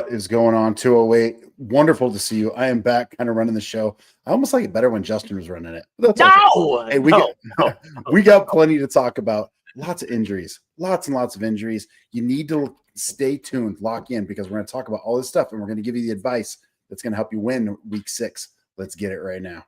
What is going on? 208. Wonderful to see you. I am back, kind of running the show. I almost like it better when Justin was running it. That's okay. Hey, we got plenty to talk about. Lots of injuries, lots and lots of injuries. You need to stay tuned, lock in, because we're going to talk about all this stuff, and we're going to give you the advice that's going to help you win week 6. Let's get it right now.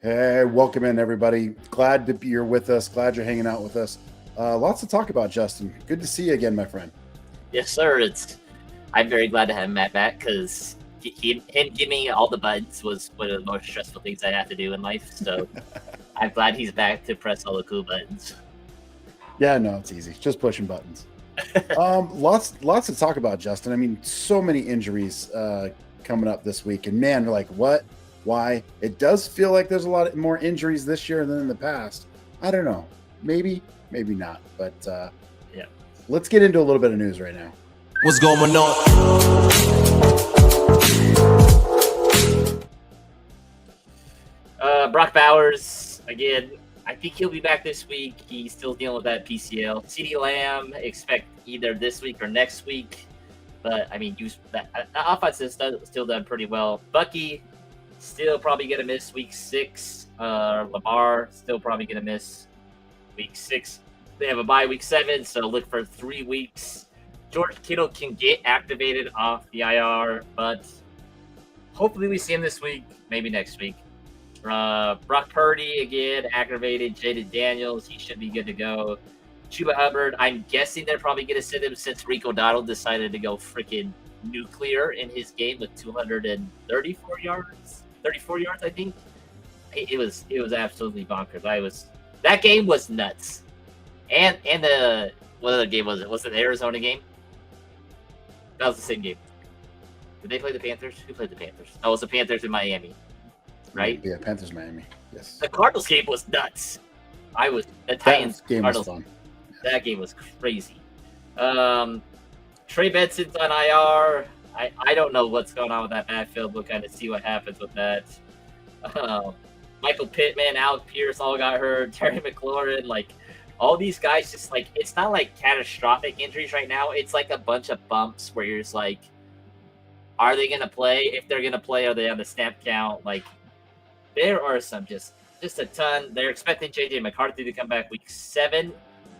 Hey, welcome in, everybody. Glad to be here with us. Glad you're hanging out with us. Lots to talk about, Justin. Good to see you again, my friend. Yes, sir. I'm very glad to have Matt back because him giving me all the buttons was one of the most stressful things I have to do in life. So I'm glad he's back to press all the cool buttons. Yeah, no, it's easy. Just pushing buttons. Lots to talk about, Justin. I mean, so many injuries coming up this week. And man, you're like, what? Why? It does feel like there's a lot more injuries this year than in the past. I don't know. Maybe not. But yeah, let's get into a little bit of news right now. What's going on? Brock Bowers, again, I think he'll be back this week. He's still dealing with that PCL. CeeDee Lamb, expect either this week or next week. But, I mean, the offense has still done pretty well. Bucky, still probably going to miss week 6. Lamar, still probably going to miss week 6. They have a bye week 7, so look for 3 weeks. George Kittle can get activated off the IR, but hopefully we see him this week, maybe next week. Brock Purdy, again, aggravated. Jaden Daniels, he should be good to go. Chuba Hubbard, I'm guessing they're probably going to sit him since Rico Dowdle decided to go freaking nuclear in his game with 234 yards. 34 yards, I think. It was absolutely bonkers. That game was nuts. And the what other game was it? Was it the Arizona game? That was the same game. Did they play the Panthers? Who played the Panthers? Oh, it was the Panthers in Miami, right? Yeah, Panthers Miami. Yes. The Cardinals game was nuts. The Titans game Cardinals was fun. That game was crazy. Trey Benson's on IR. I don't know what's going on with that backfield. We'll kind of see what happens with that. Michael Pittman, Alec Pierce all got hurt. Terry McLaurin, all these guys just it's not like catastrophic injuries right now. It's like a bunch of bumps where you're just like, are they going to play? If they're going to play, are they on the snap count? There are some just a ton. They're expecting J.J. McCarthy to come back week 7.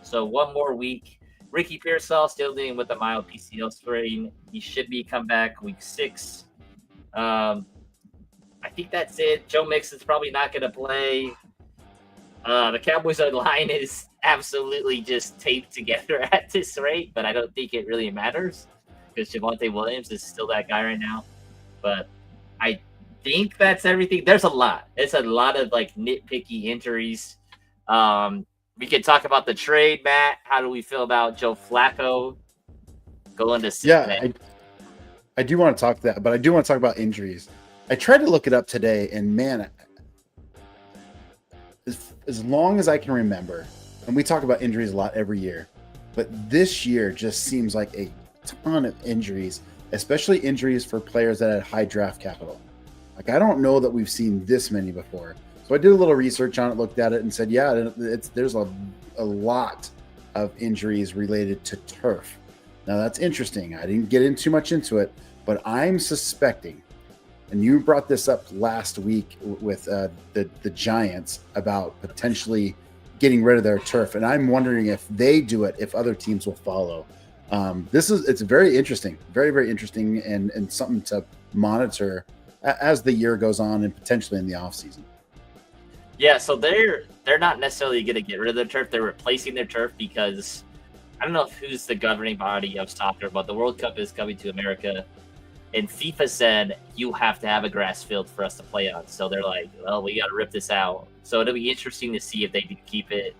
So one more week. Ricky Pearsall still dealing with a mild PCL strain. He should be come back week 6. I think that's it. Joe Mixon's probably not going to play. The Cowboys' line is absolutely just taped together at this rate, but I don't think it really matters because Javonte Williams is still that guy right now. But I think that's everything. There's a lot. It's a lot of nitpicky injuries. We could talk about the trade, Matt. How do we feel about Joe Flacco going to Cincinnati? Yeah, I do want to talk that, but I do want to talk about injuries. I tried to look it up today, and man, as long as I can remember, and we talk about injuries a lot every year, but this year just seems like a ton of injuries, especially injuries for players that had high draft capital. I don't know that we've seen this many before. So I did a little research on it, looked at it, and said, yeah, there's a lot of injuries related to turf. Now, that's interesting. I didn't get in too much into it, but I'm suspecting, and you brought this up last week with the Giants about potentially getting rid of their turf, and I'm wondering if they do it, if other teams will follow. It's very interesting, very, very interesting, and something to monitor as the year goes on and potentially in the offseason. Yeah, so they're not necessarily going to get rid of their turf. They're replacing their turf because I don't know who's the governing body of soccer, but the World Cup is coming to America, and FIFA said you have to have a grass field for us to play on. So they're like, well, we got to rip this out. So it'll be interesting to see if they can keep it.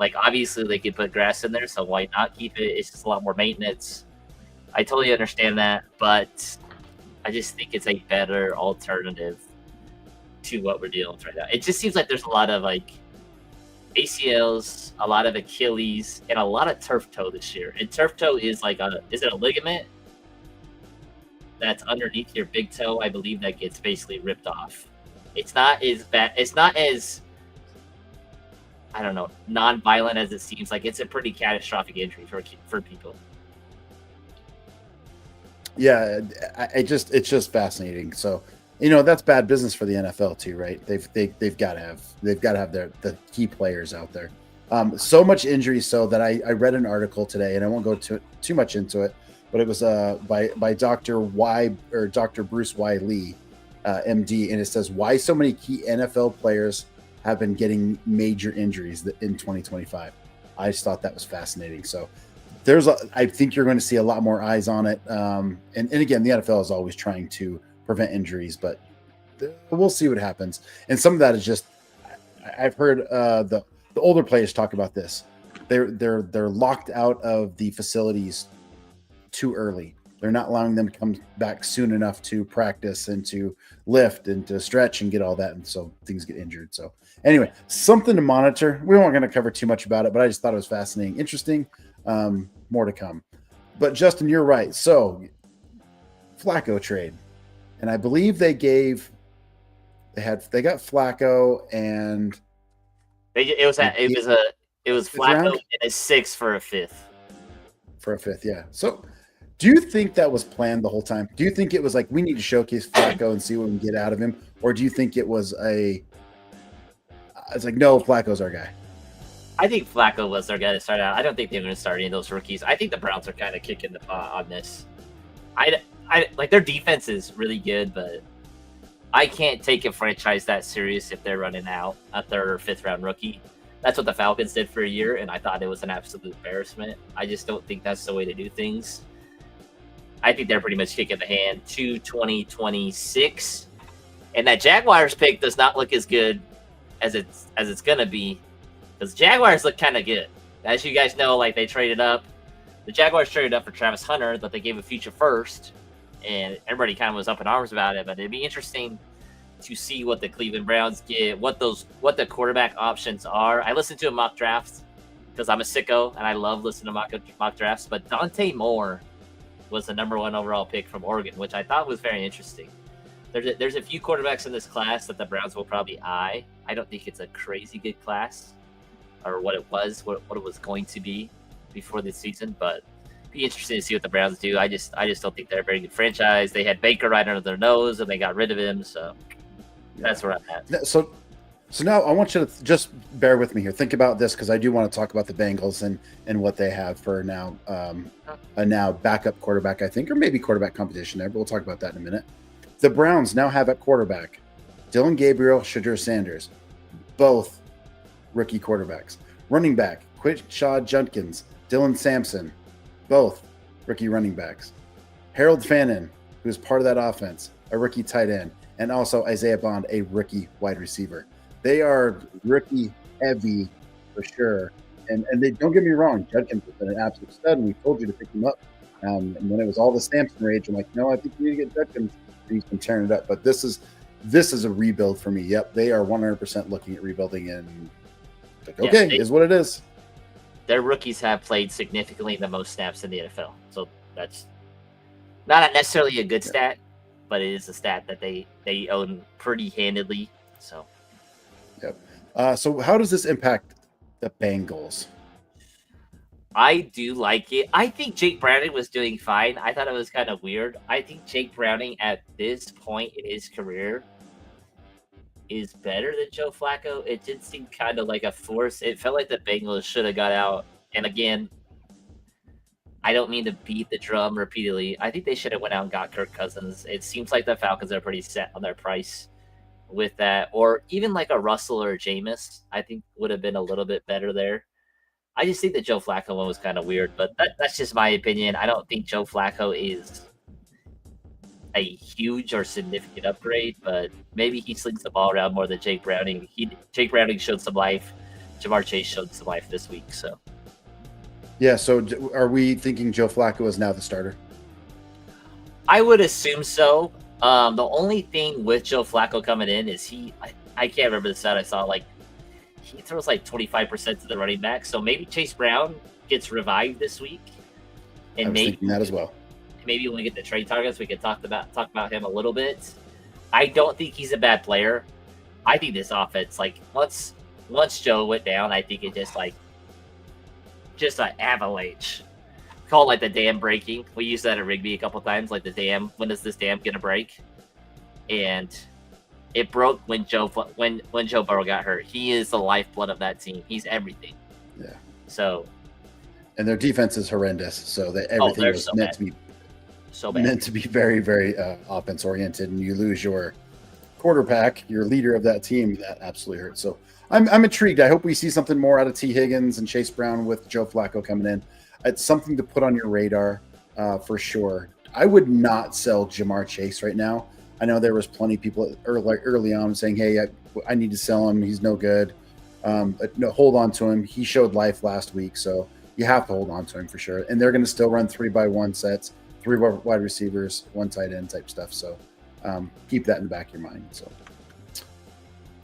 Obviously, they could put grass in there, so why not keep it? It's just a lot more maintenance. I totally understand that, but I just think it's a better alternative to what we're dealing with right now. It just seems like there's a lot of ACLs, a lot of Achilles, and a lot of turf toe this year. And turf toe is is it a ligament that's underneath your big toe? I believe that gets basically ripped off. It's not as bad. It's not as, I don't know, non-violent as it seems. Like, it's a pretty catastrophic injury for people. Yeah, it's just fascinating. So, that's bad business for the NFL too, right? They've got to have the key players out there. So much injury, so that I read an article today, and I won't go too much into it, but it was by Dr. Bruce Y. Lee, MD, and it says why so many key NFL players have been getting major injuries in 2025. I just thought that was fascinating. So I think you're going to see a lot more eyes on it. And again, the NFL is always trying to prevent injuries, but we'll see what happens. And some of that is just, I've heard the older players talk about this. They're locked out of the facilities too early. They're not allowing them to come back soon enough to practice and to lift and to stretch and get all that. And so things get injured. So anyway, something to monitor. We weren't going to cover too much about it, but I just thought it was fascinating, interesting. More to come. But Justin, you're right. So Flacco trade. And I believe they got Flacco and it was Flacco and a 6 for a 5th. For a 5th, yeah. So do you think that was planned the whole time? Do you think it was like, we need to showcase Flacco and see what we can get out of him? Or do you think it was it's like, no, Flacco's our guy? I think Flacco was their guy to start out. I don't think they're going to start any of those rookies. I think the Browns are kind of kicking the pot on this. I like, their defense is really good, but I can't take a franchise that serious if they're running out a 3rd or 5th round rookie. That's what the Falcons did for a year, and I thought it was an absolute embarrassment. I just don't think that's the way to do things. I think they're pretty much kicking the hand to 2026, and that Jaguars pick does not look as good as it's gonna be, because Jaguars look kind of good. As you guys know, like, they traded up. The Jaguars traded up for Travis Hunter, that they gave a future first, and everybody kind of was up in arms about it. But it'd be interesting to see what the Cleveland Browns get, what the quarterback options are. I listened to a mock draft because I'm a sicko and I love listening to mock drafts. But Dante Moore was the #1 overall pick from Oregon, which I thought was very interesting. There's a few quarterbacks in this class that the Browns will probably eye. I don't think it's a crazy good class, or what it was going to be before this season, but be interesting to see what the Browns do. I just don't think they're a very good franchise. They had Baker right under their nose and they got rid of him, so that's where I'm at. So now I want you to just bear with me here. Think about this, because I do want to talk about the Bengals and what they have for now, a now backup quarterback, I think, or maybe quarterback competition there, but we'll talk about that in a minute. The Browns now have at quarterback Dylan Gabriel, Shadur Sanders, both rookie quarterbacks. Running back Quinshad Judkins, Dylan Sampson, both rookie running backs. Harold Fannin, who is part of that offense, a rookie tight end, and also Isaiah Bond, a rookie wide receiver. They are rookie heavy for sure. And they, don't get me wrong, Judkins has been an absolute stud, and we told you to pick him up. And when it was all the Sampson rage, I'm like, no, I think we need to get Judkins. And he's been tearing it up. But this is a rebuild for me. Yep, they are 100% looking at rebuilding, and like, okay, is what it is. Their rookies have played significantly the most snaps in the NFL. So that's not necessarily a good stat, but it is a stat that they own pretty handedly. So, yep. So how does this impact the Bengals? I do like it. I think Jake Browning was doing fine. I thought it was kind of weird. I think Jake Browning at this point in his career is better than Joe Flacco. It did seem kind of like a force. It felt like the Bengals should have got out. And again, I don't mean to beat the drum repeatedly. I think they should have went out and got Kirk Cousins. It seems like the Falcons are pretty set on their price with that. Or even like a Russell or a Jameis, I think would have been a little bit better there. I just think the Joe Flacco one was kind of weird, but that's just my opinion. I don't think Joe Flacco is a huge or significant upgrade, but maybe he slings the ball around more than Jake Browning. Jake Browning showed some life. Jamar Chase showed some life this week. So, yeah. So, are we thinking Joe Flacco is now the starter? I would assume so. The only thing with Joe Flacco coming in is I can't remember the stat I saw. Like, he throws like 25% to the running back. So maybe Chase Brown gets revived this week, I and was thinking that as well. maybe when we get the trade targets, we can talk about him a little bit. I don't think he's a bad player. I think this offense, like once Joe went down, I think it just an avalanche. Call it like the dam breaking. We used that at Rigby a couple times, like the dam. When is this dam gonna break? And it broke when Joe Burrow got hurt. He is the lifeblood of that team. He's everything. Yeah. So. And their defense is horrendous, so that everything was meant to be very, very offense oriented, and you lose your quarterback, your leader of that team, that absolutely hurts. So I'm intrigued. I hope we see something more out of T. Higgins and Chase Brown with Joe Flacco coming in. It's something to put on your radar for sure. I would not sell Jamar Chase right now. I know there was plenty of people early on saying, hey, I need to sell him. He's no good. But no, hold on to him. He showed life last week, so you have to hold on to him for sure. And they're going to still run 3-by-1 sets, 3 wide receivers, 1 tight end type stuff. So keep that in the back of your mind. So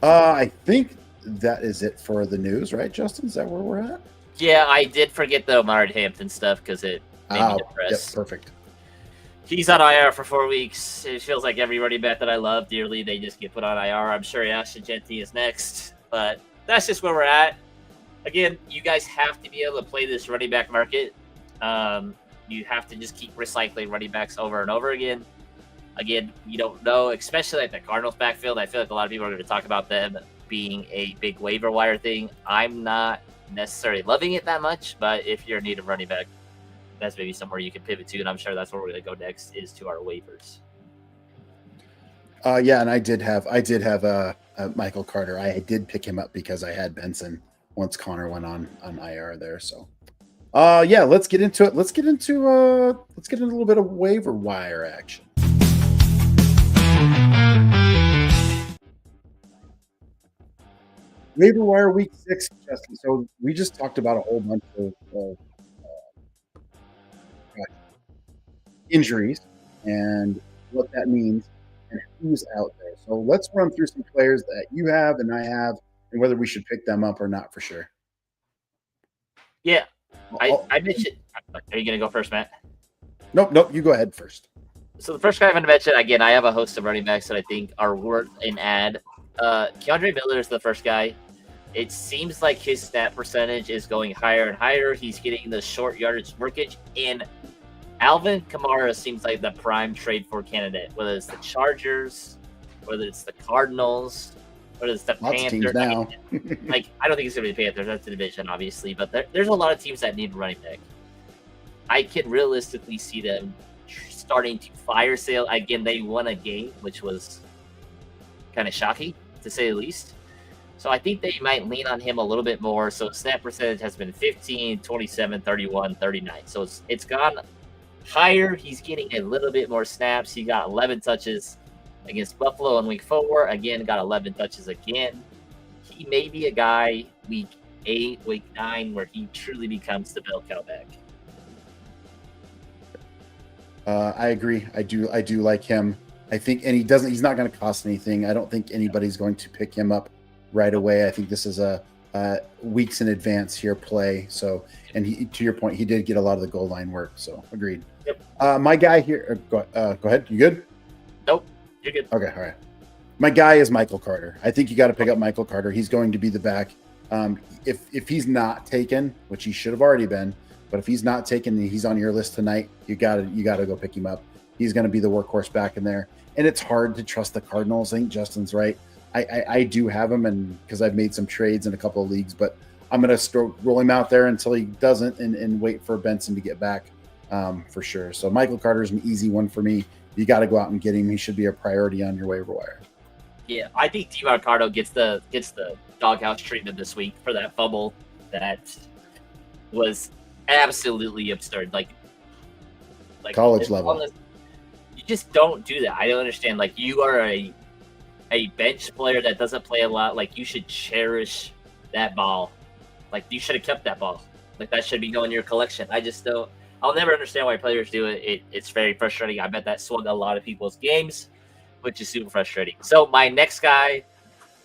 I think that is it for the news, right, Justin? Is that where we're at? Yeah, I did forget the Omar Hampton stuff because it made me depressed. Yep, perfect. He's on IR for 4 weeks. It feels like every running back that I love dearly, they just get put on IR. I'm sure Ashton Genty is next, but that's just where we're at. Again, you guys have to be able to play this running back market. You have to just keep recycling running backs over and over again. Again, you don't know, especially at the Cardinals backfield. I feel like a lot of people are going to talk about them being a big waiver wire thing. I'm not necessarily loving it that much, but if you're in need of running back, that's maybe somewhere you can pivot to, and I'm sure that's where we're going to go next is to our waivers. Yeah, and I did have Michael Carter. I did pick him up because I had Benson once Connor went on IR there. So, yeah, let's get into it. Let's get into a little bit of waiver wire action. Waiver wire week 6, Justin. So we just talked about a whole bunch of injuries and what that means and who's out there. So let's run through some players that you have and I have and whether we should pick them up or not for sure. Yeah. I mentioned – are you going to go first, Matt? Nope. You go ahead first. So the first guy I'm going to mention, again, I have a host of running backs that I think are worth an ad. Keandre Miller is the first guy. It seems like his snap percentage is going higher and higher. He's getting the short yardage workage, and Alvin Kamara seems like the prime trade for candidate, whether it's the Chargers, whether it's the Cardinals, whether it's the Panthers. Now. I don't think it's going to be the Panthers. That's the division, obviously, but there's a lot of teams that need running back. I can realistically see them starting to fire sale. Again, they won a game, which was kind of shocking, to say the least. So I think they might lean on him a little bit more. So snap percentage has been 15, 27, 31, 39. So it's gone higher. He's getting a little bit more snaps. He got 11 touches against Buffalo in week 4. Again, got 11 touches again. He may be a guy week 8, week 9, where he truly becomes the bell cow back. I agree. I do like him. I think, and he's not going to cost anything. I don't think anybody's going to pick him up right away. I think this is a weeks in advance here play. So, and he, to your point, he did get a lot of the goal line work. So agreed. Yep. My guy here, go ahead. You good? Nope. You're good. Okay. All right. My guy is Michael Carter. I think you got to pick up Michael Carter. He's going to be the back. If he's not taken, which he should have already been, but if he's not taken and he's on your list tonight, you gotta go pick him up. He's going to be the workhorse back in there. And it's hard to trust the Cardinals. I think Justin's right. I do have him, and because I've made some trades in a couple of leagues, but I'm going to roll him out there until he doesn't and wait for Benson to get back for sure. So Michael Carter is an easy one for me. You got to go out and get him. He should be a priority on your waiver wire. Yeah, I think T. Ricardo gets the doghouse treatment this week for that fumble that was absolutely absurd. Like college level. You just don't do that. I don't understand. Like, you are a bench player that doesn't play a lot. Like, you should cherish that ball. Like, you should have kept that ball. Like, that should be going in your collection. I just don't. I'll never understand why players do it. It's very frustrating. I bet that swung a lot of people's games, which is super frustrating. So my next guy,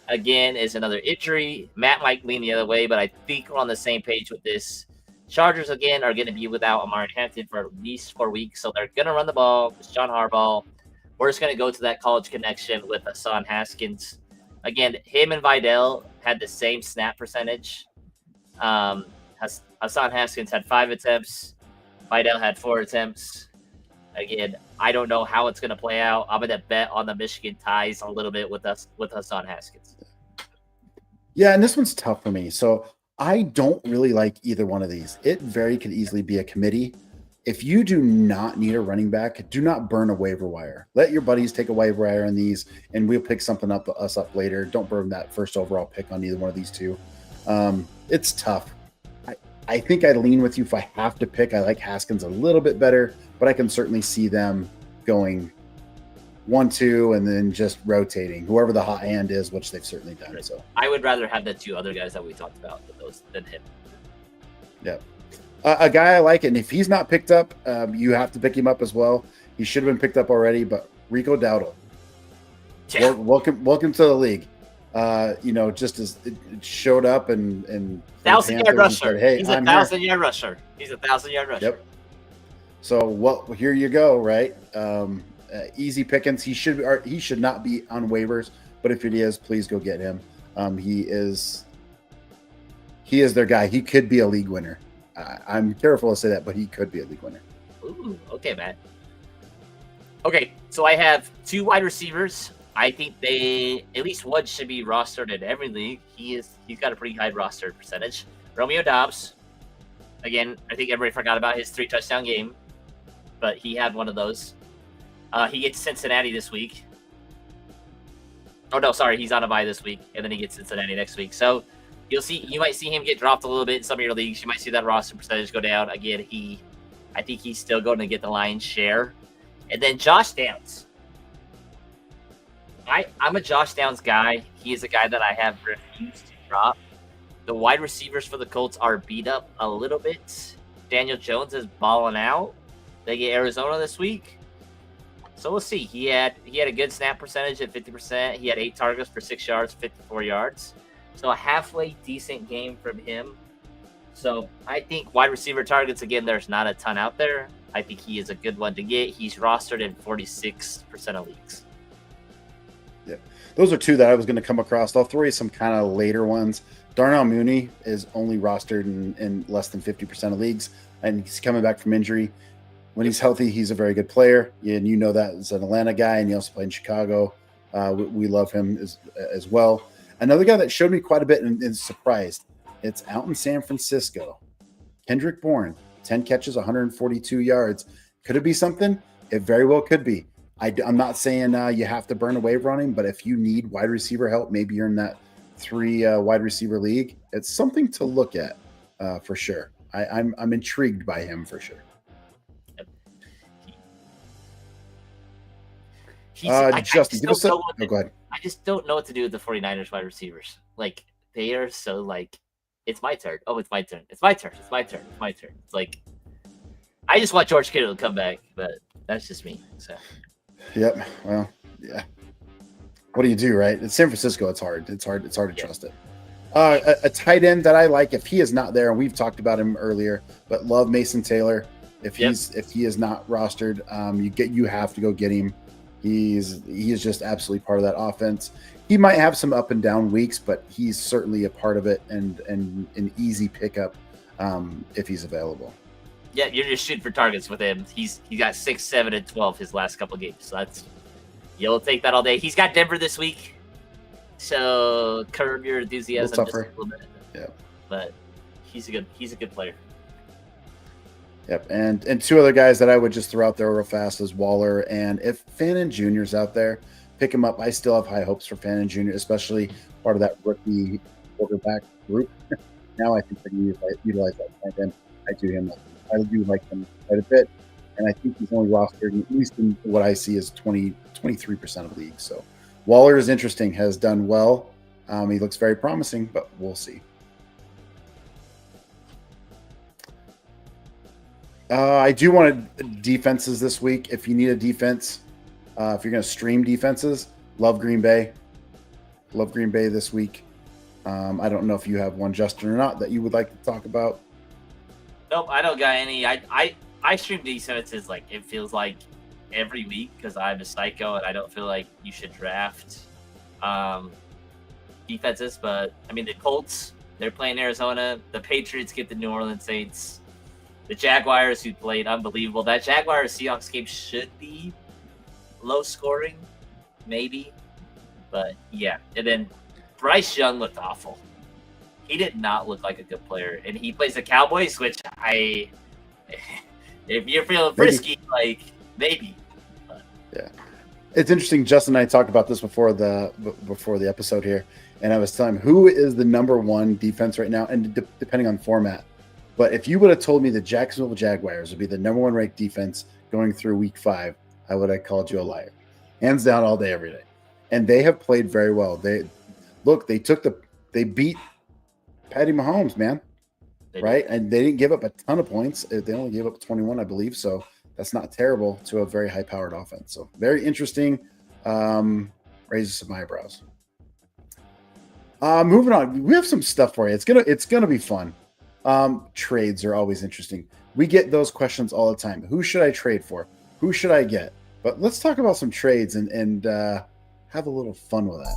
again, is another injury. Matt might lean the other way, but I think we're on the same page with this. Chargers, again, are going to be without Amari Hampton for at least 4 weeks, so they're going to run the ball. It's John Harbaugh. We're just going to go to that college connection with Hassan Haskins. Again, him and Vidal had the same snap percentage. Hassan Haskins had 5 attempts. Vidal had 4 attempts. Again, I don't know how it's going to play out. I'm going to bet on the Michigan ties a little bit with Hassan Haskins. Yeah, and this one's tough for me. So I don't really like either one of these. It could easily be a committee. If you do not need a running back, do not burn a waiver wire. Let your buddies take a waiver wire on these, and we'll pick something up later. Don't burn that first overall pick on either one of these two. It's tough. I think I lean with you if I have to pick. I like Haskins a little bit better, but I can certainly see them going 1-2 and then just rotating whoever the hot hand is, which they've certainly done. So I would rather have the 2 other guys that we talked about than him. Yeah. A guy I like, and if he's not picked up, you have to pick him up as well. He should have been picked up already, but Rico Dowdle. Yeah. Welcome to the league. Just as it showed up and 1,000-yard rusher. Said, hey, he's a 1,000-yard rusher. He's a 1,000-yard rusher. Yep. So here you go, right? Easy pickings. He should not be on waivers, but if it is, please go get him. He is their guy. He could be a league winner. I'm careful to say that, but he could be a league winner. Ooh, okay, Matt. Okay, so I have 2 wide receivers. I think at least one should be rostered in every league. He's got a pretty high roster percentage. Romeo Doubs. Again, I think everybody forgot about his 3-touchdown game, but he had one of those. He gets Cincinnati this week. Oh no, sorry, he's on a bye this week, and then he gets Cincinnati next week. So you might see him get dropped a little bit in some of your leagues. You might see that roster percentage go down. Again, I think he's still going to get the lion's share. And then Josh Downs. I'm a Josh Downs guy. He is a guy that I have refused to drop. The wide receivers for the Colts are beat up a little bit. Daniel Jones is balling out. They get Arizona this week. So we'll see. He had a good snap percentage at 50%. He had 8 targets for 6 yards, 54 yards. So a halfway decent game from him. So I think wide receiver targets, again, there's not a ton out there. I think he is a good one to get. He's rostered in 46% of leagues. Yeah, those are 2 that I was going to come across. I'll throw you some kind of later ones. Darnell Mooney is only rostered in less than 50% of leagues, and he's coming back from injury. When he's healthy, he's a very good player, and you know that as an Atlanta guy, and he also played in Chicago. We love him as well. Another guy that showed me quite a bit and is surprised. It's out in San Francisco. Kendrick Bourne, 10 catches, 142 yards. Could it be something? It very well could be. I'm not saying you have to burn a waiver on him, but if you need wide receiver help, maybe you're in that 3 wide receiver league. It's something to look at for sure. I'm intrigued by him for sure. Justin, give us a. Go ahead. I just don't know what to do with the 49ers wide receivers. Like, they are so like, it's my turn. Oh, it's my turn. It's my turn. It's my turn. It's my turn. It's like, I just want George Kittle to come back, but that's just me. So. Yep. Well, yeah. What do you do, right? In San Francisco, it's hard. It's hard to trust it. A tight end that I like, if he is not there, and we've talked about him earlier, but love Mason Taylor. If he is not rostered, you have to go get him. He is just absolutely part of that offense. He might have some up and down weeks, but he's certainly a part of it and an easy pickup if he's available. Yeah, you're just shooting for targets with him. He got 6, 7, and 12 his last couple games. So you'll take that all day. He's got Denver this week, so curb your enthusiasm just a little bit. Yeah, but he's a good player. Yep, and 2 other guys that I would just throw out there real fast is Waller, and if Fannin Jr.'s out there, pick him up. I still have high hopes for Fannin Jr., especially part of that rookie quarterback group. Now I think they can utilize that tight end. I do like him quite a bit, and I think he's only rostered, at least in what I see, is 23% of leagues. So Waller is interesting, has done well. He looks very promising, but we'll see. I do want defenses this week. If you need a defense, if you're going to stream defenses, love Green Bay. Love Green Bay this week. I don't know if you have one, Justin, or not that you would like to talk about. Nope, I don't got any. I stream defenses like it feels like every week because I'm a psycho and I don't feel like you should draft defenses. But I mean, the Colts, they're playing Arizona. The Patriots get the New Orleans Saints. The Jaguars, who played unbelievable. That Jaguars Seahawks game should be low scoring, maybe. But yeah, and then Bryce Young looked awful. He did not look like a good player, and he plays the Cowboys, which if you're feeling frisky, like maybe. But. Yeah, it's interesting. Justin and I talked about this before the episode here, and I was telling him who is the number one defense right now, and depending on format. But if you would have told me the Jacksonville Jaguars would be the number one ranked defense going through Week 5, I would have called you a liar, hands down, all day, every day. And they have played very well. They beat Patty Mahomes, man, right? And they didn't give up a ton of points. They only gave up 21, I believe. So that's not terrible to a very high-powered offense. So very interesting. Raises some eyebrows. Moving on, we have some stuff for you. It's gonna be fun. Trades are always interesting. We get those questions all the time. Who should I trade for? Who should I get? But let's talk about some trades and have a little fun with that.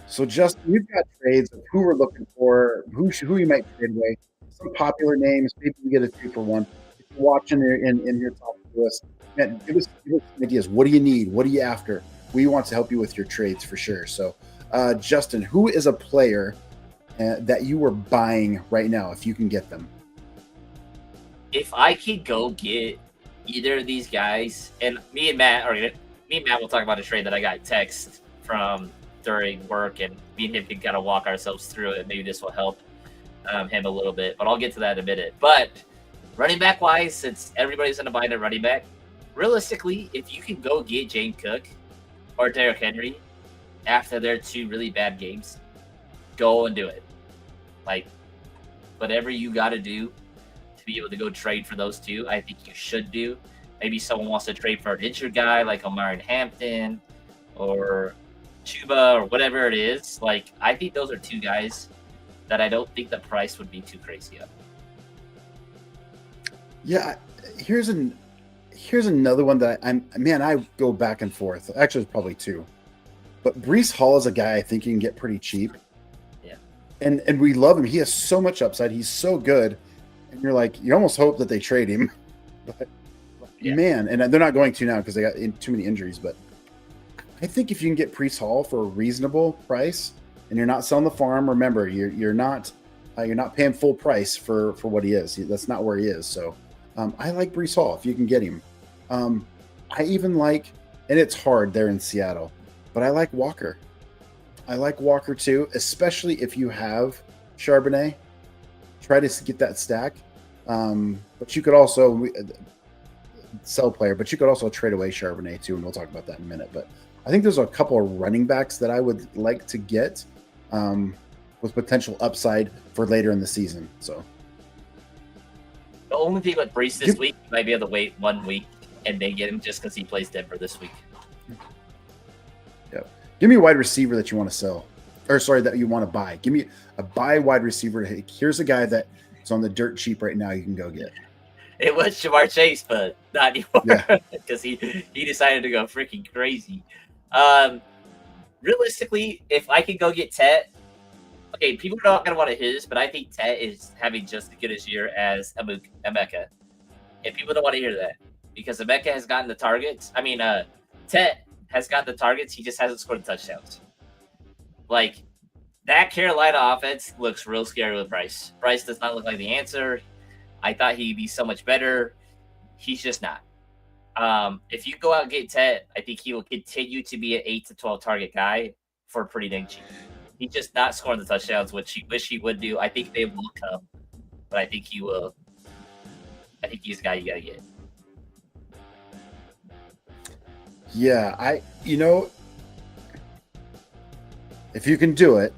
So, Justin, we've got trades of who we're looking for, who you might trade away. Some popular names. Maybe we get a 2-for-1. If you're watching in here talking to us, man, give us some ideas. What do you need? What are you after? We want to help you with your trades for sure. So, Justin, who is a player that you are buying right now if you can get them? If I could go get either of these guys, and me and Matt will talk about a trade that I got text from during work, and me and him can kind of walk ourselves through it. Maybe this will help him a little bit, but I'll get to that in a minute. But running back wise, since everybody's going to buy a running back, realistically, if you can go get James Cook or Derrick Henry after their 2 really bad games, go and do it. Like, whatever you got to do to be able to go trade for those 2, I think you should do. Maybe someone wants to trade for an injured guy like Omarion Hampton or Chuba or whatever it is. Like, I think those are 2 guys that I don't think the price would be too crazy of. Yeah, here's another one that I go back and forth. Actually, it's probably 2. But Breece Hall is a guy I think you can get pretty cheap. Yeah. And we love him. He has so much upside. He's so good. And you're like, you almost hope that they trade him. But yeah. Man, and they're not going to now because they got too many injuries. But I think if you can get Breece Hall for a reasonable price, and you're not selling the farm, remember you're not paying full price for what he is. That's not where he is. So I like Breece Hall if you can get him. I even like, and it's hard there in Seattle, but I like Walker. I like Walker too, especially if you have Charbonnet. Try to get that stack. But you could also sell player, but you could also trade away Charbonnet too, and we'll talk about that in a minute. But I think there's a couple of running backs that I would like to get with potential upside for later in the season. So the only thing with Breece this week, you might be able to wait 1 week and then get him just because he plays Denver this week. Yeah. Give me a wide receiver that you want to sell. Or sorry, that you want to buy. Give me a buy wide receiver. Here's a guy that is on the dirt cheap right now you can go get. It was Ja'Marr Chase, but not anymore because he decided to go freaking crazy. Realistically, if I could go get Tet, okay, people are not going to want to his, but I think Tet is having just as good a year as Emeka. And people don't want to hear that because Emeka has gotten the targets. I mean, Tet has got the targets. He just hasn't scored the touchdowns. Like, that Carolina offense looks real scary with Bryce. Bryce does not look like the answer. I thought he'd be so much better. He's just not. If you go out and get Tet, I think he will continue to be an 8 to 12 target guy for pretty dang cheap. He's just not scoring the touchdowns, which he wish he would do. I think they will come, but I think he will. I think he's a guy you got to get. Yeah, if you can do it,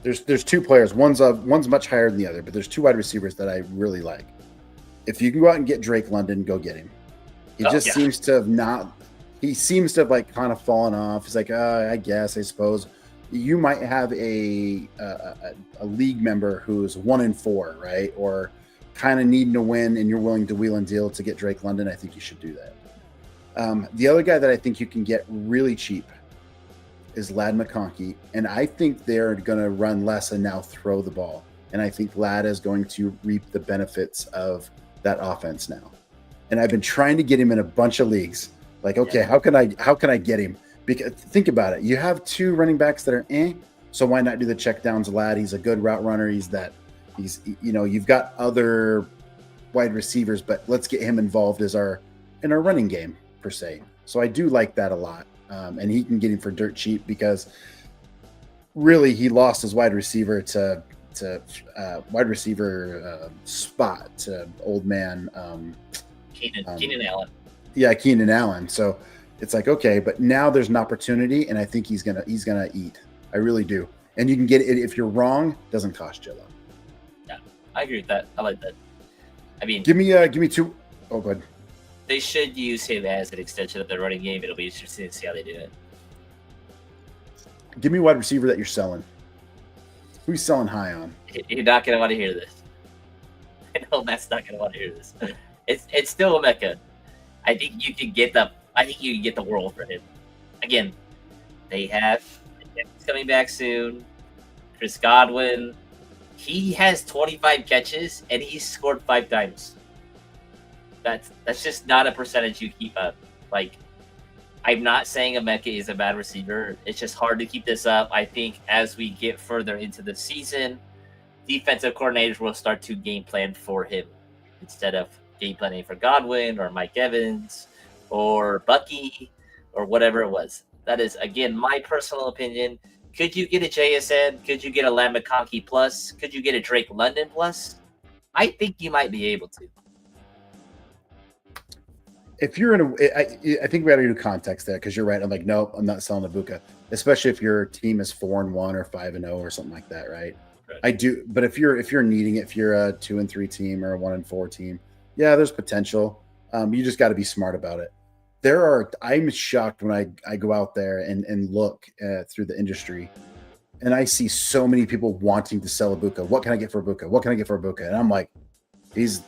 there's 2 players. One's much higher than the other, but there's 2 wide receivers that I really like. If you can go out and get Drake London, go get him. He Oh, just yeah. seems to have not. He seems to have like kind of fallen off. He's like, I guess, I suppose. You might have a league member who's 1-4, right? Or kind of needing to win, and you're willing to wheel and deal to get Drake London. I think you should do that. The other guy that I think you can get really cheap is Lad McConkey, and I think they're going to run less and now throw the ball. And I think Lad is going to reap the benefits of that offense now. And I've been trying to get him in a bunch of leagues. Like, okay, how can I get him? Because think about it. You have two running backs that are so why not do the check downs, Lad? He's a good route runner. You've got other wide receivers, but let's get him involved in our running game per se. So I do like that a lot. And he can get him for dirt cheap because really he lost his wide receiver to wide receiver spot to old man Keenan Allen. Yeah, Keenan Allen. So it's like, okay, but now there's an opportunity, and I think he's gonna eat. I really do. And you can get it if you're wrong. It doesn't cost you a lot. Yeah, I agree with that. I like that. I mean, give me two. Oh, go ahead. They should use him as an extension of their running game. It'll be interesting to see how they do it. Give me a wide receiver that you're selling. Who are you selling high on? You're not gonna want to hear this. I know Matt's not gonna want to hear this. It's still Emeka. I think you can get the world for him. Again, he's coming back soon. Chris Godwin, he has 25 catches and he's scored 5 times. That's just not a percentage you keep up. Like, I'm not saying Emeka is a bad receiver. It's just hard to keep this up. I think as we get further into the season, defensive coordinators will start to game plan for him instead of game planning for Godwin or Mike Evans or Bucky or whatever it was. That is, again, my personal opinion. Could you get a JSN? Could you get a Lamb McConkey plus? Could you get a Drake London plus? I think you might be able to. If you're I think we got to do context there because you're right. I'm like, nope, I'm not selling Ibuka, especially if your team is 4-1 or 5-0 or something like that, right? I do, but if you're needing it, if you're a 2-3 team or a 1-4 team, yeah, there's potential. You just got to be smart about it. I'm shocked when I go out there and look through the industry, and I see so many people wanting to sell Ibuka. What can I get for Ibuka? What can I get for Ibuka? And I'm like, he's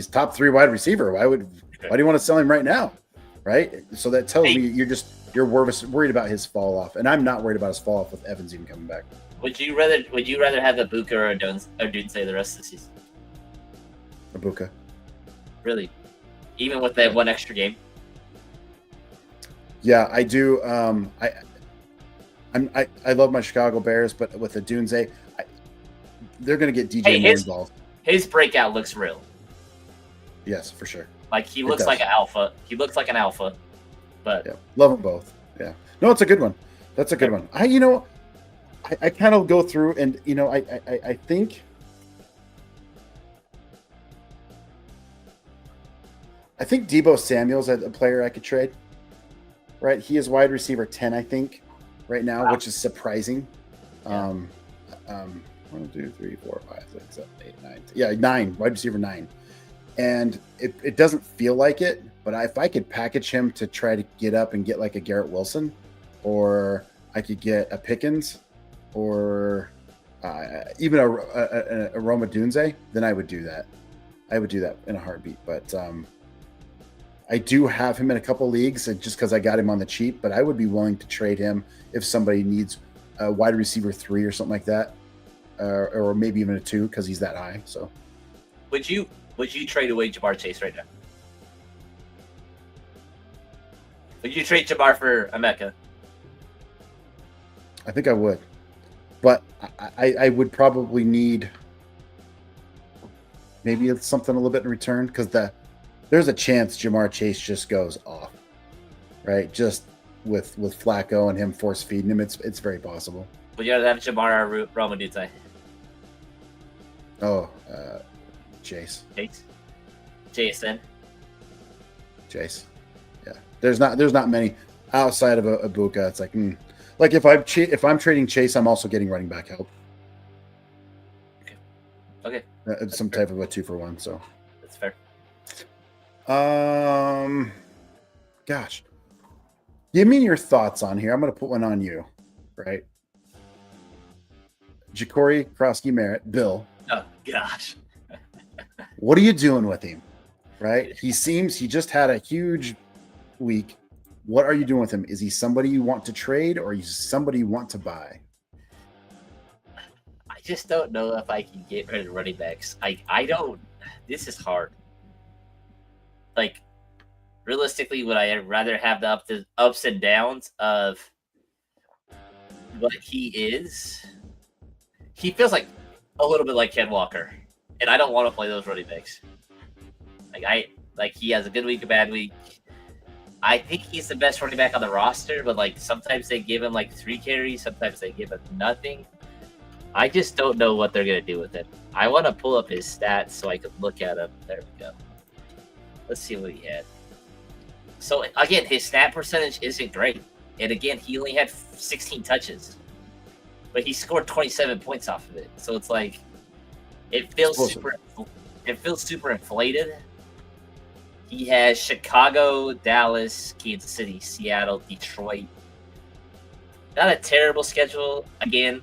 top 3 wide receiver. Why do you want to sell him right now? Right? So that tells me you're worried about his fall off, and I'm not worried about his fall off with Evans even coming back. Would you rather have Ibuka or Odunze the rest of the season? Ibuka. Really? Even with that one extra game? Yeah, I do. I love my Chicago Bears, but with Odunze, they're going to get DJ Moore involved. His breakout looks real. Yes, for sure. Like he looks like an alpha. He looks like an alpha. But yeah, love them both. Yeah. No, it's a good one. That's a good one. I kind of go through and I think Deebo Samuel's a player I could trade. Right? He is wide receiver 10, I think, right now, wow, which is surprising. Yeah. 1, 2, 3, 4, 5, 6, 7, 8, 9. 10. Yeah, 9, wide receiver 9. And it doesn't feel like it, but if I could package him to try to get up and get like a Garrett Wilson, or I could get a Pickens, or even a Roma Dunze, then I would do that. I would do that in a heartbeat. But I do have him in a couple leagues just because I got him on the cheap, but I would be willing to trade him if somebody needs a wide receiver 3 or something like that, or maybe even a 2 because he's that high. So would you trade away Jamar Chase right now? Would you trade Jamar for Emeka? I think I would, but I would probably need maybe something a little bit in return because there's a chance Jamar Chase just goes off, right? Just with Flacco and him force feeding him, it's very possible. Would you rather have Jamar or Roma Dunze? Oh, Chase. JSN. Chase. Yeah. There's not many outside of Ibuka. It's like if I'm trading Chase, I'm also getting running back help. Okay. Some type of a 2-for-1. So that's fair. Gosh, give me your thoughts on here. I'm going to put one on you, right? Ja'Cory Krosky-Merritt, Bill. Oh gosh. What are you doing with him? Right? He just had a huge week. What are you doing with him? Is he somebody you want to trade or is he somebody you want to buy? I just don't know if I can get rid of running backs. I don't. This is hard. Like, realistically, would I rather have the ups and downs of what he is? He feels like a little bit like Ken Walker, and I don't want to play those running backs. He has a good week, a bad week. I think he's the best running back on the roster, but like sometimes they give him like 3 carries, sometimes they give him nothing. I just don't know what they're gonna do with him. I want to pull up his stats so I can look at him. There we go. Let's see what he had. So again, his snap percentage isn't great, and again, he only had 16 touches, but he scored 27 points off of it. So it's like it feels super inflated. He has Chicago, Dallas, Kansas City, Seattle, Detroit. Not a terrible schedule. Again,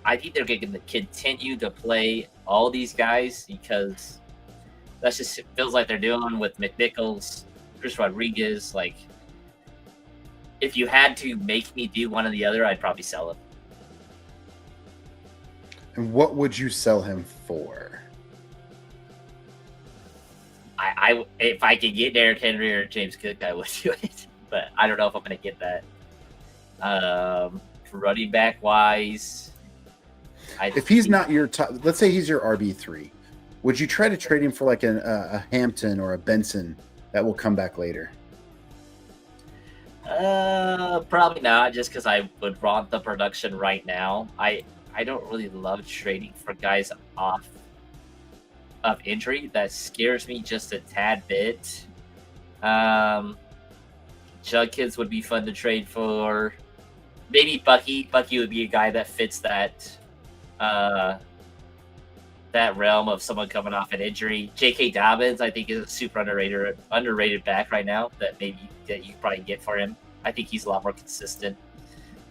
I think they're going to continue to play all these guys because that's just it feels like they're doing with McNichols, Chris Rodriguez. Like, if you had to make me do one or the other, I'd probably sell him. And what would you sell him for? I if I could get Derrick Henry or James Cook, I would do it, but I don't know if I'm going to get that. For running back wise, if he's not your top, let's say he's your RB3, would you try to trade him for like a Hampton or a Benson that will come back later? Probably not, just because I would want the production right now. I don't really love trading for guys off of injury. That scares me just a tad bit. Judkins would be fun to trade for. Maybe Bucky. Bucky would be a guy that fits that realm of someone coming off an injury. J.K. Dobbins, I think, is a super underrated back right now that you probably get for him. I think he's a lot more consistent.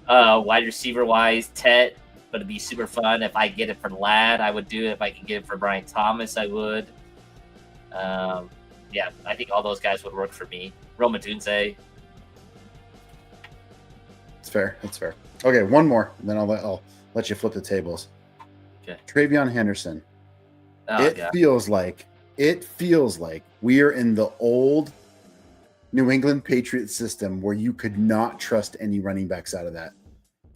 Wide receiver wise, Tet would be super fun. If I get it for Ladd, I would do it. If I can get it for Brian Thomas, I would. Yeah, I think all those guys would work for me. Roma Dunze. It's fair. That's fair. Okay, one more, and then I'll let you flip the tables. Okay. Travion Henderson. Oh, It feels like we are in the old New England Patriots system where you could not trust any running backs out of that.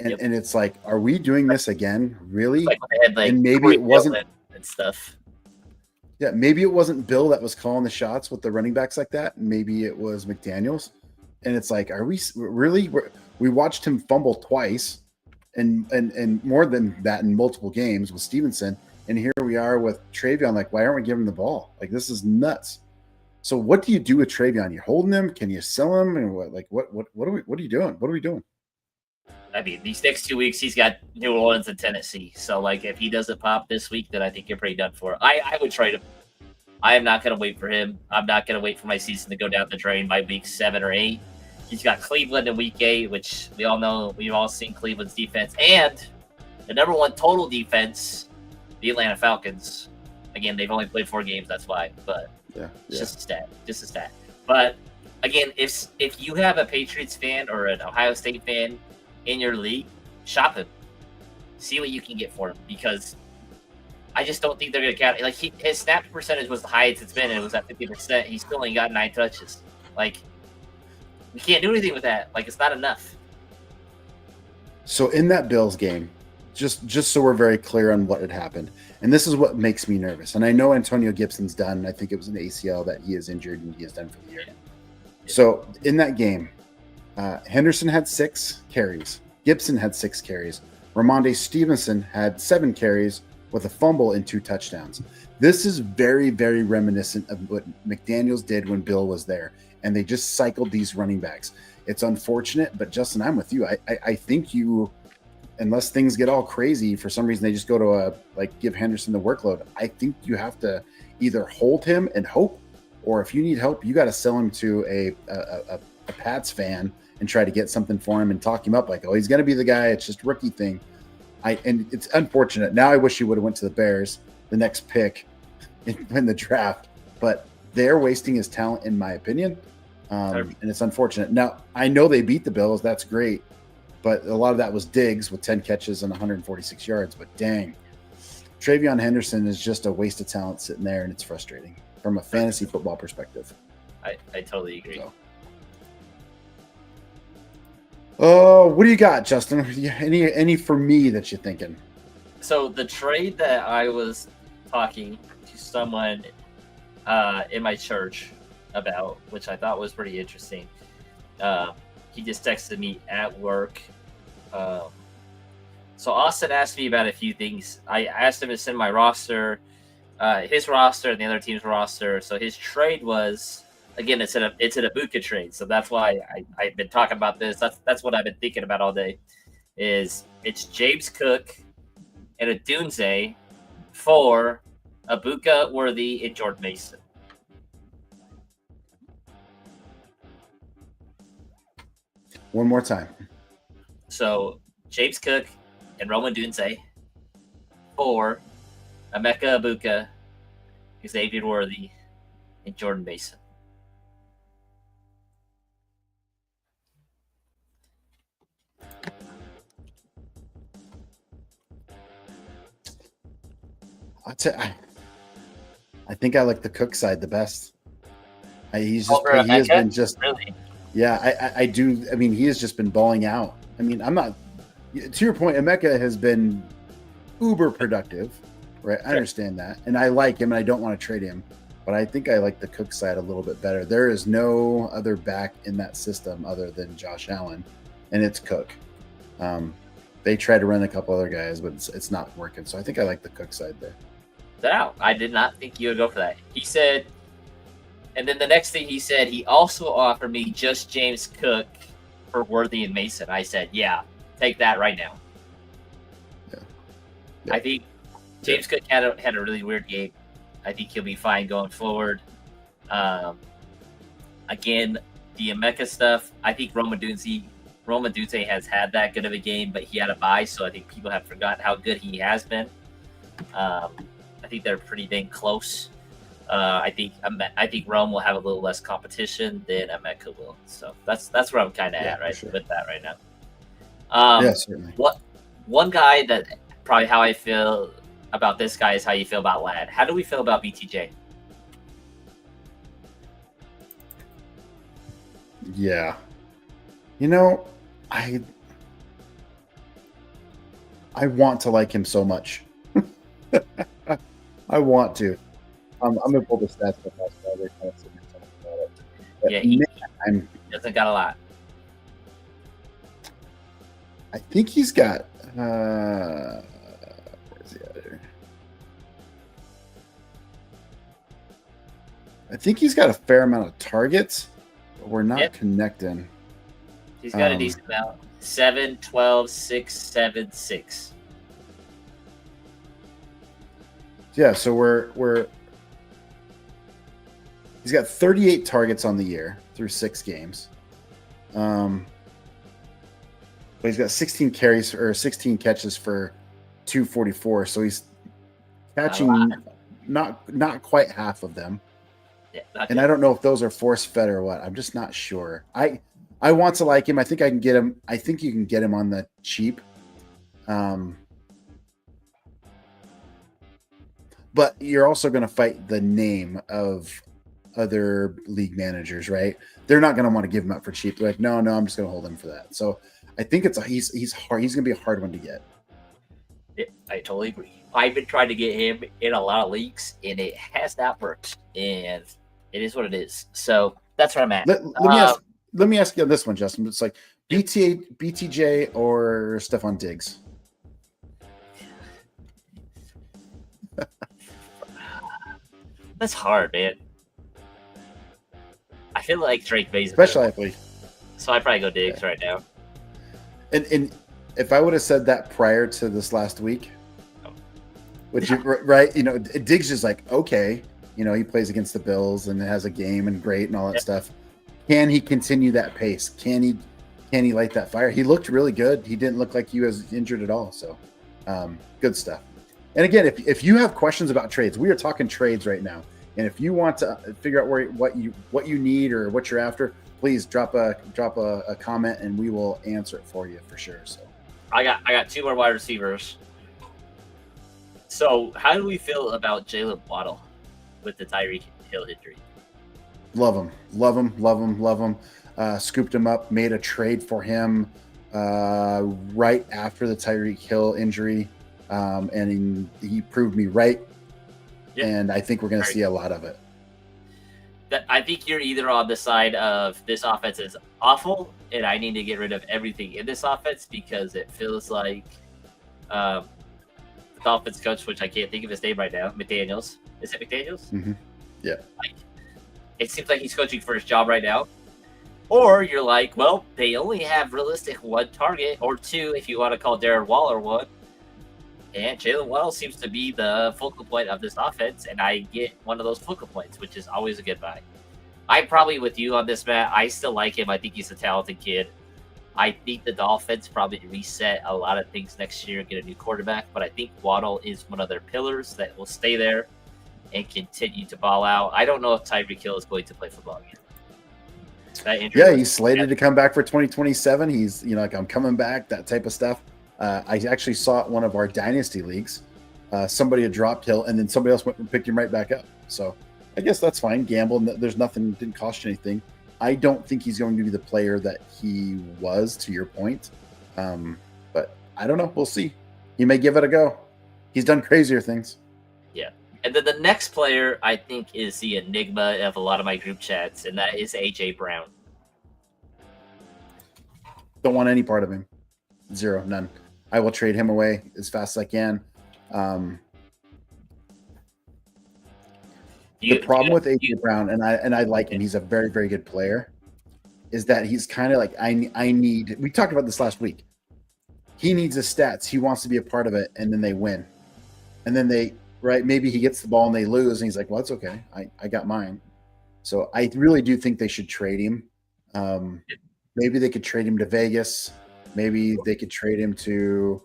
And it's like, are we doing this again? Really? Like when they had, like, and maybe Corey it wasn't and stuff. Yeah, maybe it wasn't Bill that was calling the shots with the running backs like that. Maybe it was McDaniels. And it's like, are we really? We watched him fumble twice, and more than that in multiple games with Stevenson. And here we are with Travion. Like, why aren't we giving him the ball? Like, this is nuts. So, what do you do with Travion? You holding him? Can you sell him? And what are you doing? What are we doing? I mean, these next 2 weeks, he's got New Orleans and Tennessee. So, like, if he doesn't pop this week, then I think you're pretty done for. I would trade him. I am not going to wait for him. I'm not going to wait for my season to go down the drain by week 7 or 8. He's got Cleveland in week 8, which we all know. We've all seen Cleveland's defense. And the number 1 total defense, the Atlanta Falcons. Again, they've only played 4 games. That's why. But it's just a stat. Just a stat. But, again, if you have a Patriots fan or an Ohio State fan in your league, shop him. See what you can get for him, because I just don't think they're going to count. Like, his snap percentage was the highest it's been, and it was at 50%. He still only got 9 touches. Like, we can't do anything with that. Like, it's not enough. So in that Bills game, just so we're very clear on what had happened, and this is what makes me nervous. And I know Antonio Gibson's done. I think it was an ACL that he is injured and he is done for the year. Yeah. So in that game, Henderson had 6 carries. Gibson had 6 carries. Ramondre Stevenson had 7 carries with a fumble and 2 touchdowns. This is very, very reminiscent of what McDaniels did when Bill was there, and they just cycled these running backs. It's unfortunate, but Justin, I'm with you. I think you, unless things get all crazy, for some reason they just go to give Henderson the workload. I think you have to either hold him and hope, or if you need help, you got to sell him to a Pats fan and try to get something for him and talk him up like, oh, he's going to be the guy. It's just a rookie thing. And it's unfortunate. Now I wish he would have went to the Bears, the next pick in the draft, but they're wasting his talent, in my opinion. And it's unfortunate. Now, I know they beat the Bills. That's great. But a lot of that was Diggs with 10 catches and 146 yards. But dang, TreVeyon Henderson is just a waste of talent sitting there, and it's frustrating from a fantasy football perspective. I totally agree. Oh, what do you got, Justin? Any for me that you're thinking? So the trade that I was talking to someone in my church about, which I thought was pretty interesting. He just texted me at work. So Austin asked me about a few things. I asked him to send my roster, his roster, and the other team's roster. So his trade was, again, it's an Ibuka trade. So that's why I've been talking about this. That's what I've been thinking about all day. It's James Cook and a Dunze for Ibuka, Worthy, and Jordan Mason. One more time. So James Cook and Roman Dunze for Emeka Ibuka, Xavier Worthy, and Jordan Mason. I think I like the Cook side the best. He has been just really. Yeah, I do. I mean, he has just been balling out. I mean, I'm not. To your point, Emeka has been uber productive, right? I understand that, and I like him, and I don't want to trade him, but I think I like the Cook side a little bit better. There is no other back in that system other than Josh Allen, and it's Cook. They tried to run a couple other guys, but it's not working. So I think I like the Cook side there. No, I did not think you would go for that. He said, and then the next thing he said, he also offered me just James Cook for Worthy and Mason. I said, yeah, take that right now. Yeah. I think James Cook had a really weird game. I think he'll be fine going forward. Again, the Emeka stuff, I think Roman Dunze has had that good of a game, but he had a bye, so I think people have forgotten how good he has been. I think they're pretty dang close. I think Rome will have a little less competition than Emeka will. So that's where I'm kind of at with that right now. Yeah, certainly. One guy that probably how I feel about this guy is how you feel about Ladd. How do we feel about BTJ? Yeah. You know, I want to like him so much. I want to. I'm gonna pull the stats up while we're kind of sitting here talking about it. But yeah, he doesn't got a lot. I think he's got. Where's he at here? I think he's got a fair amount of targets, but we're not connecting. He's got a decent amount. 7, 12, 6, 7, 6. Yeah, so we're he's got 38 targets on the year through 6 games. But he's got 16 carries or 16 catches for 244. So he's catching not quite half of them. Yeah, and I don't know if those are force fed or what. I'm just not sure. I want to like him. I think I can get him. I think you can get him on the cheap. But you're also going to fight the name of other league managers, right? They're not going to want to give him up for cheap. They're like, no, I'm just going to hold him for that. So I think he's hard. He's going to be a hard one to get. Yeah, I totally agree. I've been trying to get him in a lot of leagues, and it has not worked. And it is what it is. So that's where I'm at. Let me ask you this one, Justin. It's like BTJ or Stephon Diggs. That's hard, man. I feel like Drake Mays, especially. So I probably go Diggs right now. And if I would have said that prior to this last week, which right, Diggs is like okay, He plays against the Bills and has a game and great and all that stuff. Can he continue that pace? Can he light that fire? He looked really good. He didn't look like he was injured at all. So good stuff. And again, if you have questions about trades, we are talking trades right now. And if you want to figure out what you need or what you're after, please drop a comment and we will answer it for you for sure. So I got 2 more wide receivers. So how do we feel about Jalen Waddle with the Tyreek Hill injury? Love him. Scooped him up, made a trade for him right after the Tyreek Hill injury. And he proved me right. Yep. And I think we're going to see a lot of it. I think you're either on the side of this offense is awful and I need to get rid of everything in this offense because it feels like the Dolphins coach, which I can't think of his name right now, McDaniels. Is it McDaniels? Mm-hmm. Yeah. It seems like he's coaching for his job right now. Or you're like, well, they only have realistic 1 target or 2 if you want to call Darren Waller one. And Jalen Waddle seems to be the focal point of this offense, and I get one of those focal points, which is always a good buy. I'm probably with you on this, Matt. I still like him. I think he's a talented kid. I think the Dolphins probably reset a lot of things next year and get a new quarterback, but I think Waddle is one of their pillars that will stay there and continue to ball out. I don't know if Tyreek Hill is going to play football again. He's slated to come back for 2027. He's, like, I'm coming back, that type of stuff. I actually saw it in one of our dynasty leagues. Somebody had dropped Hill, and then somebody else went and picked him right back up. So I guess that's fine. Gamble. There's nothing. Didn't cost you anything. I don't think he's going to be the player that he was, to your point. But I don't know. We'll see. He may give it a go. He's done crazier things. Yeah. And then the next player I think is the enigma of a lot of my group chats, and that is AJ Brown. Don't want any part of him. 0, none. I will trade him away as fast as I can. The problem with AJ Brown, and I like him, he's a very, very good player, is that he's kind of like, I need, we talked about this last week. He needs his stats. He wants to be a part of it, and then they win. And then maybe he gets the ball and they lose, and he's like, well, it's okay. I got mine. So I really do think they should trade him. Maybe they could trade him to Vegas. Maybe they could trade him to,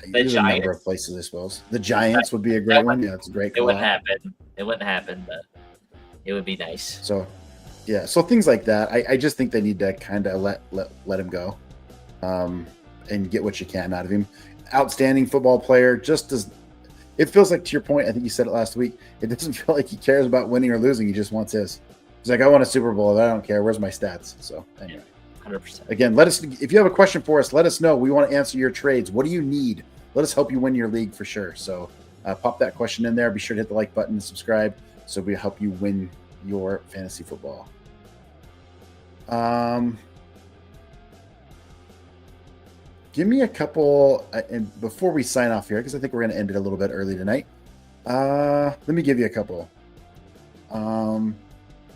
there's a number of places, I suppose. The Giants would be a great one. Yeah, it's a great call. It wouldn't happen, but it would be nice. So, yeah, so things like that. I just think they need to kind of let him go, and get what you can out of him. Outstanding football player. Just as it feels like, to your point, I think you said it last week. It doesn't feel like he cares about winning or losing. He just wants his. He's like, I want a Super Bowl. I don't care. Where's my stats? So anyway. 100%. Again, if you have a question for us, let us know. We want to answer your trades. What do you need? Let us help you win your league for sure. So pop that question in there. Be sure to hit the like button and subscribe so we help you win your fantasy football. Give me a couple, and before we sign off here, because I think we're going to end it a little bit early tonight. Let me give you a couple.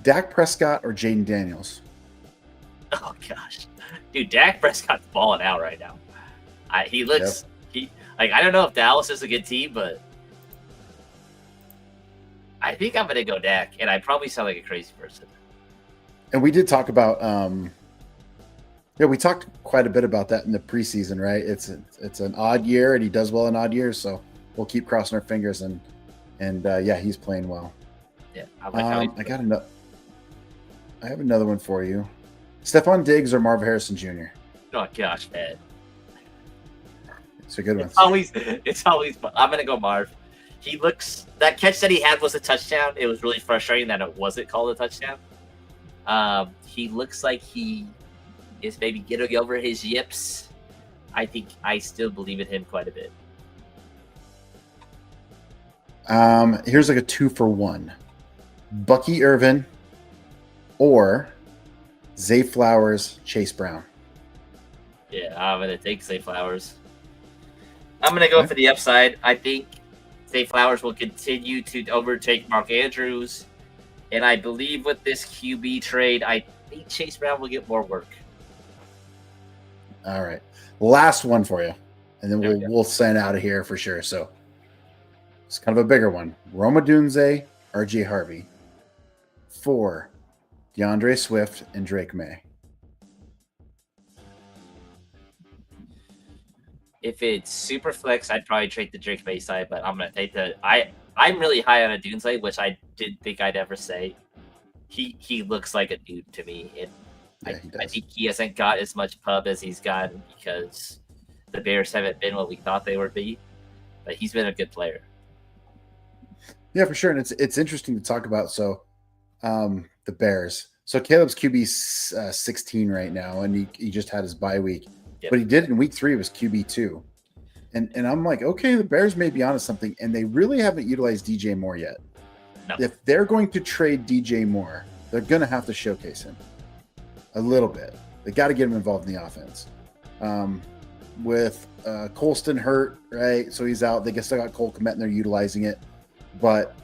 Dak Prescott or Jaden Daniels? Oh gosh, dude, Dak Prescott's balling out right now. He looks I don't know if Dallas is a good team, but I think I'm gonna go Dak, and I probably sound like a crazy person. And we did talk about we talked quite a bit about that in the preseason, right? It's an odd year, and he does well in odd years, so we'll keep crossing our fingers and he's playing well. Yeah, I have another one for you. Stephon Diggs or Marv Harrison Jr.? Oh gosh, man. It's a good one. It's always. I'm gonna go Marv. That catch that he had was a touchdown. It was really frustrating that it wasn't called a touchdown. He looks like he is maybe getting over his yips. I still believe in him quite a bit. Here's like a 2-for-1. Bucky Irvin or Zay Flowers, Chase Brown. Yeah, I'm going to take Zay Flowers. I'm going to go for the upside. I think Zay Flowers will continue to overtake Mark Andrews. And I believe with this QB trade, I think Chase Brown will get more work. All right. Last one for you. And then we'll sign out of here for sure. So It's kind of a bigger one. Rome Odunze, RJ Harvey. 4, DeAndre Swift and Drake May. If it's super flex, I'd probably trade the Drake May side, but I'm gonna take the. I'm really high on Odunze, which I didn't think I'd ever say. He looks like a dude to me, and I think he hasn't got as much pub as he's gotten because the Bears haven't been what we thought they would be. But he's been a good player. Yeah, for sure, and it's interesting to talk about. So, the Bears. So Caleb's QB 16 right now, and he just had his bye week. Yep. But he did in week 3 was QB2. And I'm like, okay, the Bears may be onto something, and they really haven't utilized DJ Moore yet. No. If they're going to trade DJ Moore, they're going to have to showcase him a little bit. They got to get him involved in the offense. With Colston hurt, right? So he's out. They still got Cole Kmet, and they're utilizing it. But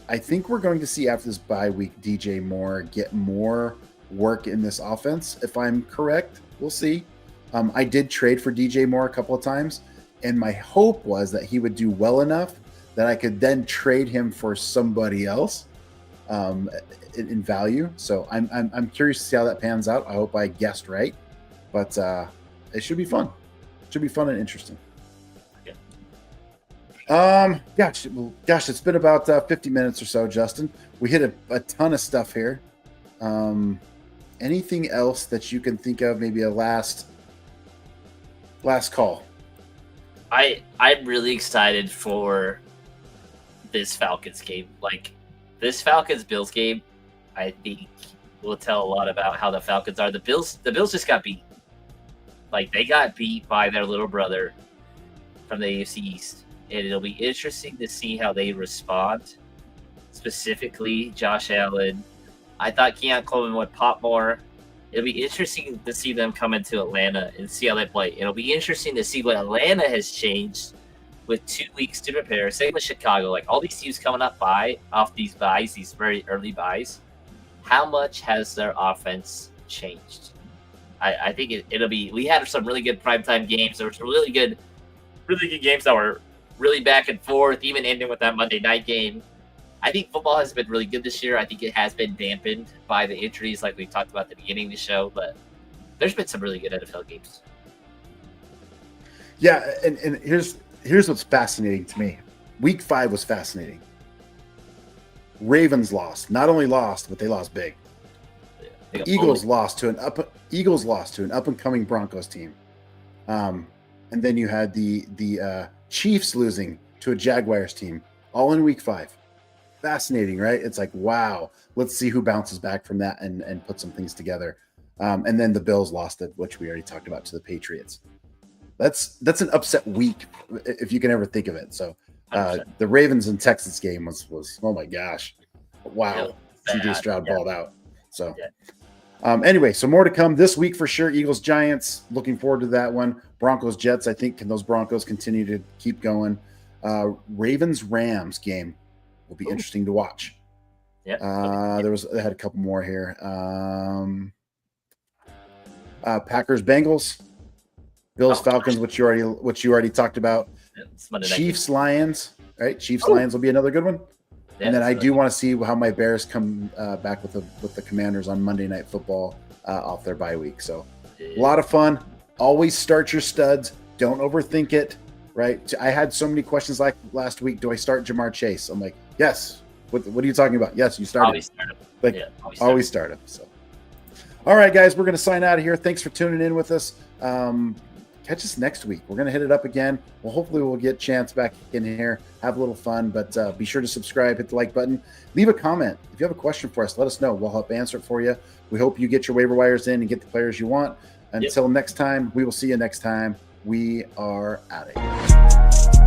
I think we're going to see after this bye week DJ Moore get more work in this offense. If I'm correct, we'll see. I did trade for DJ Moore a couple of times, and my hope was that he would do well enough that I could then trade him for somebody else in value. So I'm curious to see how that pans out. I hope I guessed right, but it should be fun. It should be fun and interesting. Gosh, it's been about 50 minutes or so, Justin. We hit a ton of stuff here. Anything else that you can think of? Maybe a last call. I'm really excited for this Falcons game. Like this Falcons-Bills game, I think will tell a lot about how the Falcons are. The Bills just got beat. Like they got beat by their little brother from the AFC East. And it'll be interesting to see how they respond. Specifically, Josh Allen. I thought Keon Coleman would pop more. It'll be interesting to see them come into Atlanta and see how they play. It'll be interesting to see what Atlanta has changed with 2 weeks to prepare. Same with Chicago. Like all these teams coming up off these buys, these very early buys. How much has their offense changed? I think it'll be. We had some really good primetime games. There were some really good games that were really back and forth, even ending with that Monday night game. I think football has been really good this year. I think it has been dampened by the injuries like we talked about at the beginning of the show, but there's been some really good NFL games. Yeah, and here's what's fascinating to me. Week 5 was fascinating. Ravens lost. Not only lost, but they lost big. Yeah, Eagles lost to an up and coming Broncos team. And then you had the Chiefs losing to a Jaguars team, all in week 5. Fascinating, right? It's like, wow, let's see who bounces back from that and put some things together. And then the Bills lost it, which we already talked about, to the Patriots. That's an upset week, if you can ever think of it. So the Ravens and Texans game was oh my gosh, wow. CJ Stroud balled out. So anyway, so more to come this week for sure. Eagles Giants, looking forward to that one. Broncos Jets, I think, can those Broncos continue to keep going? Ravens Rams game will be interesting to watch. Yeah. They had a couple more here. Packers Bengals, Bills Falcons, which you already talked about. Chiefs Lions, right? Chiefs Lions will be another good one. Yeah, and then I do want to see how my Bears come back with the Commanders on Monday Night Football off their bye week. So a lot of fun. Always start your studs. Don't overthink it, right? I had so many questions like last week. Do I start Jamar Chase? I'm like, yes. What are you talking about? Yes, you started. Always start him. Always start him. So, all right, guys, we're going to sign out of here. Thanks for tuning in with us. Catch us next week. We're going to hit it up again. Well, hopefully we'll get Chance back in here, have a little fun, but be sure to subscribe, hit the like button, leave a comment. If you have a question for us, let us know. We'll help answer it for you. We hope you get your waiver wires in and get the players you want. Until next time, we will see you next time. We are out of here.